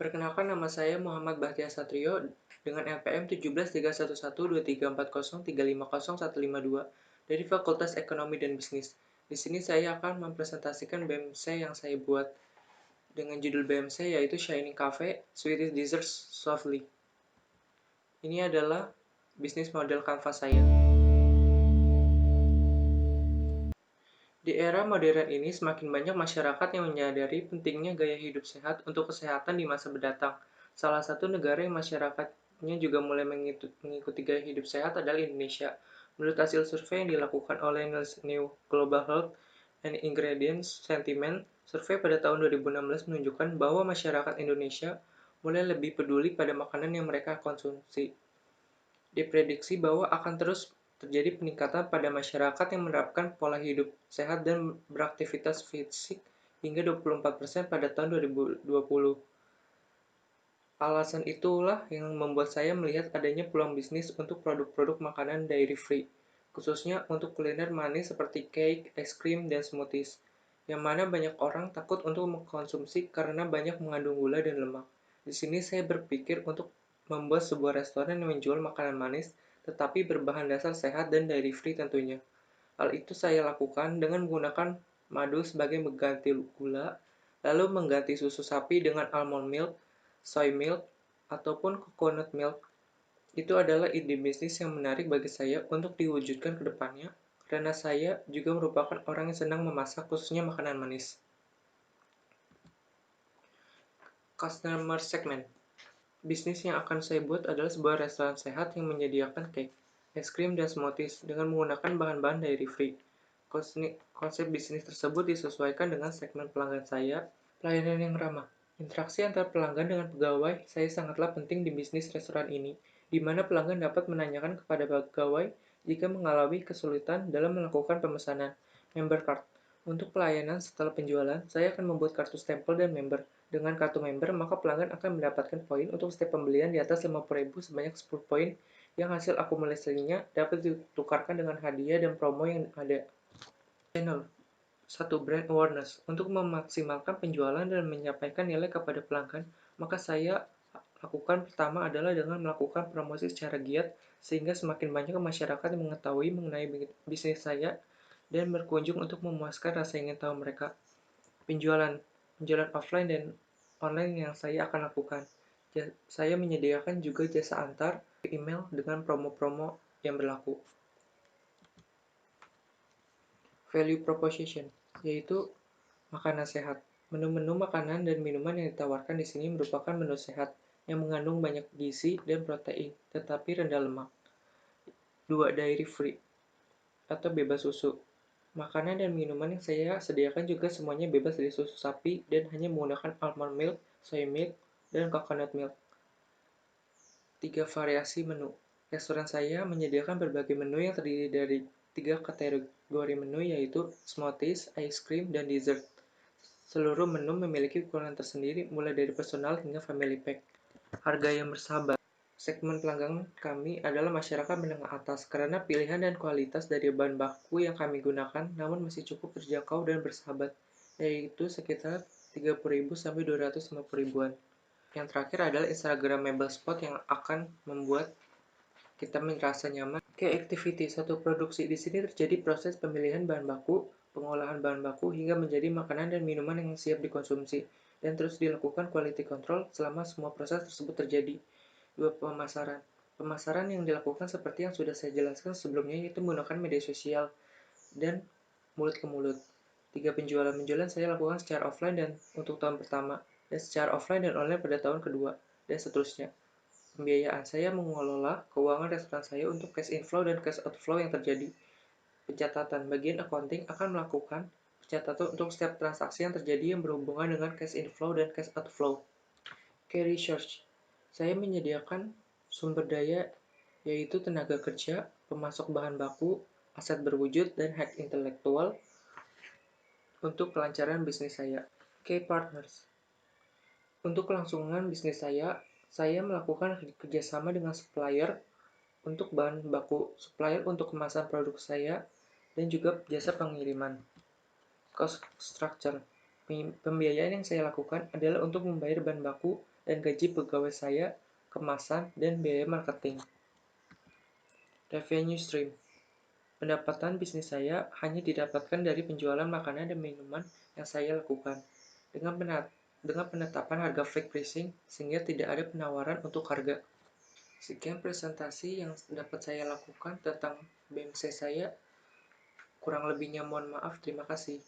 Perkenalkan, nama saya Muhammad Bahtiar Satrio dengan NPM 17311301350152 dari Fakultas Ekonomi dan Bisnis. Di sini saya akan mempresentasikan BMC yang saya buat dengan judul BMC yaitu Shining Cafe Sweetest Desserts Softly. Ini adalah bisnis model kanvas saya. Di era modern ini, semakin banyak masyarakat yang menyadari pentingnya gaya hidup sehat untuk kesehatan di masa mendatang. Salah satu negara yang masyarakatnya juga mulai mengikuti gaya hidup sehat adalah Indonesia. Menurut hasil survei yang dilakukan oleh Nielsen New Global Health and Ingredients Sentiment, survei pada tahun 2016 menunjukkan bahwa masyarakat Indonesia mulai lebih peduli pada makanan yang mereka konsumsi. Diprediksi bahwa akan terus terjadi peningkatan pada masyarakat yang menerapkan pola hidup sehat dan beraktivitas fisik hingga 24% pada tahun 2020. Alasan itulah yang membuat saya melihat adanya peluang bisnis untuk produk-produk makanan dairy free, khususnya untuk kuliner manis seperti cake, es krim, dan smoothies, yang mana banyak orang takut untuk mengkonsumsi karena banyak mengandung gula dan lemak. Di sini saya berpikir untuk membuat sebuah restoran yang menjual makanan manis, tetapi berbahan dasar sehat dan dairy free tentunya. Hal itu saya lakukan dengan menggunakan madu sebagai pengganti gula, lalu mengganti susu sapi dengan almond milk, soy milk, ataupun coconut milk. Itu adalah ide bisnis yang menarik bagi saya untuk diwujudkan ke depannya, karena saya juga merupakan orang yang senang memasak, khususnya makanan manis. Customer Segment. Bisnis yang akan saya buat adalah sebuah restoran sehat yang menyediakan cake, es krim, dan smoothies dengan menggunakan bahan-bahan dairy free. Konsep bisnis tersebut disesuaikan dengan segmen pelanggan saya, pelayanan yang ramah. Interaksi antar pelanggan dengan pegawai saya sangatlah penting di bisnis restoran ini, di mana pelanggan dapat menanyakan kepada pegawai jika mengalami kesulitan dalam melakukan pemesanan. Member Card. Untuk pelayanan setelah penjualan, saya akan membuat kartu stempel dan member. Dengan kartu member, maka pelanggan akan mendapatkan poin untuk setiap pembelian di atas 50.000 sebanyak 10 poin yang hasil akumulasinya dapat ditukarkan dengan hadiah dan promo yang ada. Channel 1. Brand awareness. Untuk memaksimalkan penjualan dan menyampaikan nilai kepada pelanggan, maka saya lakukan pertama adalah dengan melakukan promosi secara giat sehingga semakin banyak masyarakat yang mengetahui mengenai bisnis saya dan berkunjung untuk memuaskan rasa ingin tahu mereka. Penjualan offline dan online yang saya akan lakukan. Saya menyediakan juga jasa antar email dengan promo-promo yang berlaku. Value proposition, yaitu makanan sehat. Menu-menu makanan dan minuman yang ditawarkan di sini merupakan menu sehat yang mengandung banyak gizi dan protein, tetapi rendah lemak. 2. Dairy free atau bebas susu. Makanan dan minuman yang saya sediakan juga semuanya bebas dari susu sapi dan hanya menggunakan almond milk, soy milk, dan coconut milk. 3. Variasi menu. Restoran saya menyediakan berbagai menu yang terdiri dari 3 kategori menu, yaitu smoothies, ice cream, dan dessert. Seluruh menu memiliki ukuran tersendiri mulai dari personal hingga family pack. Harga yang bersahabat. Segmen pelanggan kami adalah masyarakat menengah atas karena pilihan dan kualitas dari bahan baku yang kami gunakan namun masih cukup terjangkau dan bersahabat, yaitu sekitar 30.000 sampai 250.000-an. Yang terakhir adalah Instagramable spot yang akan membuat kita merasa nyaman. Activity. Satu produksi di sini terjadi proses pemilihan bahan baku, pengolahan bahan baku hingga menjadi makanan dan minuman yang siap dikonsumsi, dan terus dilakukan quality control selama semua proses tersebut terjadi. 2. Pemasaran. Pemasaran yang dilakukan seperti yang sudah saya jelaskan sebelumnya, yaitu menggunakan media sosial dan mulut ke mulut. 3. Penjualan. Penjualan saya lakukan secara offline dan untuk tahun pertama, dan secara offline dan online pada tahun kedua, dan seterusnya. Pembiayaan. Saya mengelola keuangan restoran saya untuk cash inflow dan cash outflow yang terjadi. Pencatatan. Bagian accounting akan melakukan pencatatan untuk setiap transaksi yang terjadi yang berhubungan dengan cash inflow dan cash outflow. Key research. Saya menyediakan sumber daya, yaitu tenaga kerja, pemasok bahan baku, aset berwujud, dan hak intelektual untuk kelancaran bisnis saya. Key partners. Untuk kelangsungan bisnis saya melakukan kerjasama dengan supplier untuk bahan baku, supplier untuk kemasan produk saya, dan juga jasa pengiriman. Cost structure. Pembiayaan yang saya lakukan adalah untuk membayar bahan baku dan gaji pegawai saya, kemasan, dan biaya marketing. Revenue stream. Pendapatan bisnis saya hanya didapatkan dari penjualan makanan dan minuman yang saya lakukan. Dengan penetapan harga flat pricing, sehingga tidak ada penawaran untuk harga. Sekian presentasi yang dapat saya lakukan tentang BMC saya. Kurang lebihnya mohon maaf. Terima kasih.